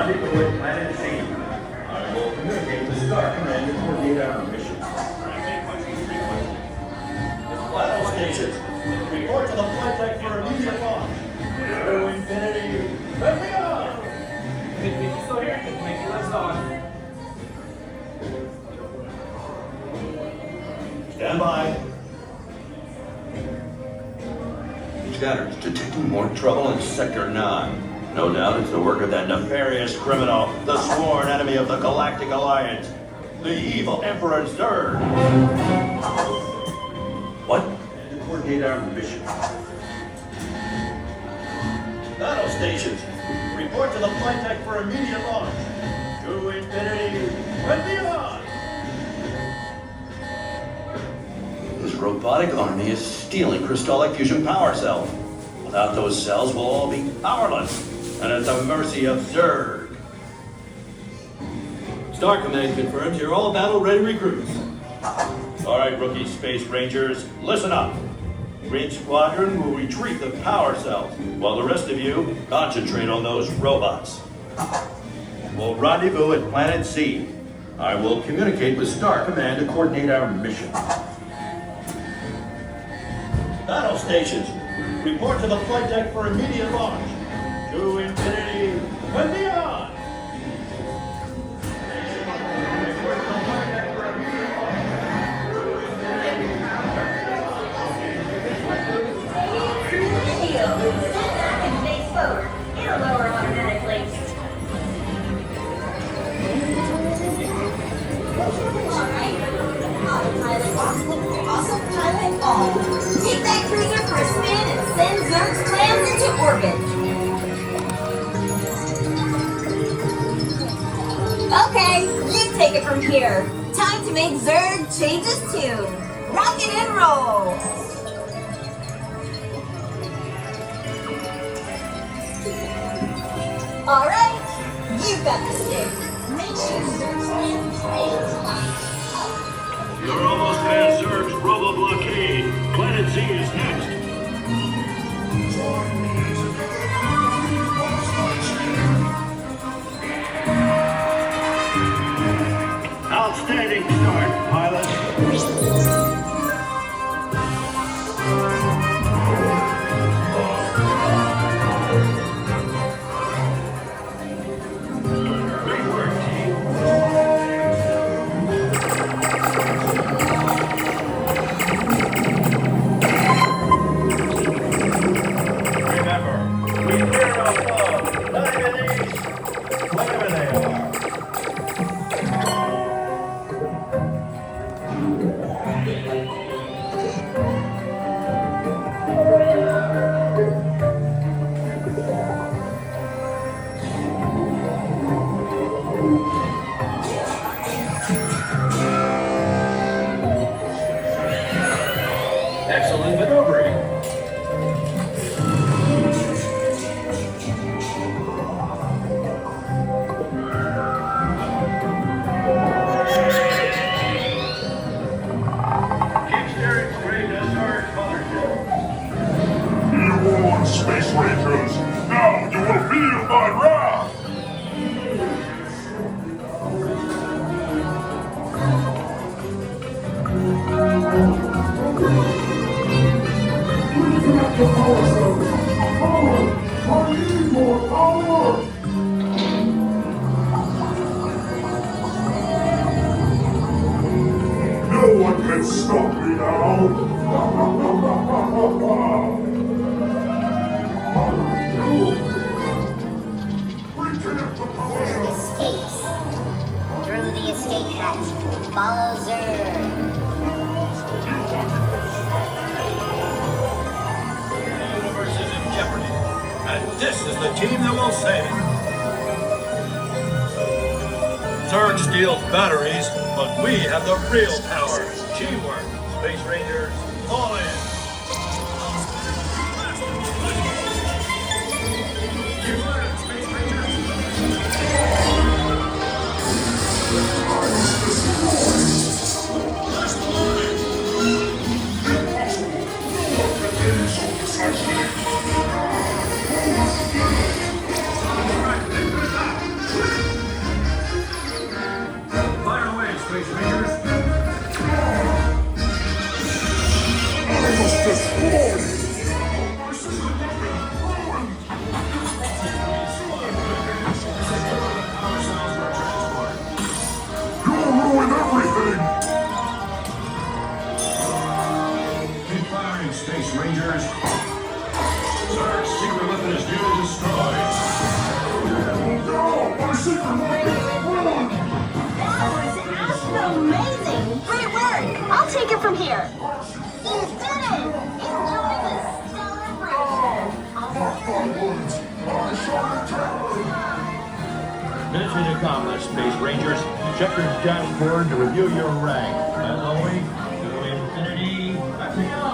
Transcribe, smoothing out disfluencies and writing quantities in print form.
rendezvous at Planet Z. I will communicate with Star Command to coordinate our mission. Battle stations, report to the flight deck for immediate launch. To infinity and beyond! You still here? Make your lights on. Stand by. Scatter's detecting more trouble in Sector 9. No doubt it's the work of that nefarious criminal, the sworn enemy of the Galactic Alliance, the evil Emperor Zurg. What? To coordinate our mission. Battle stations, report to the flight deck for immediate launch. To infinity and beyond! This robotic army is stealing crystallic fusion power cells. Without those cells, we'll all be powerless and at the mercy of Zurg. Star Command confirms you're all battle-ready recruits. All right, rookie Space Rangers, listen up. Green Squadron will retrieve the power cells, while the rest of you concentrate on those robots. We'll rendezvous at Planet Z. I will communicate with Star Command to coordinate our mission. Battle stations, report to the flight deck for immediate launch. To infinity and beyond! It'll lower automatically. Alright. Autopilot on. Autopilot on. Take that cruiser for a spin and send Zurg's plans into orbit. Okay, you take it from here. Time to make Zurg change his tune. Rock it and roll. All right, you've got the stick. Make sure Zurg's plans You're almost past Zurg's robo blockade. Planet Z is next. Outstanding start, pilot. Excellent maneuvering. Keep steering straight to Zurg's mothership. You want Space Rangers? Now you will feel my wrath! I need more power! No one can stop me now! escapes. Through the escape hatch, follow Zurg. The universe is in jeopardy, and this is the team that will save it. Zurg steals batteries, but we have the real power. Teamwork. Space Rangers, all in. Mission accomplished, Space Rangers. Check your dashboard to review your rank. As always, to infinity and beyond.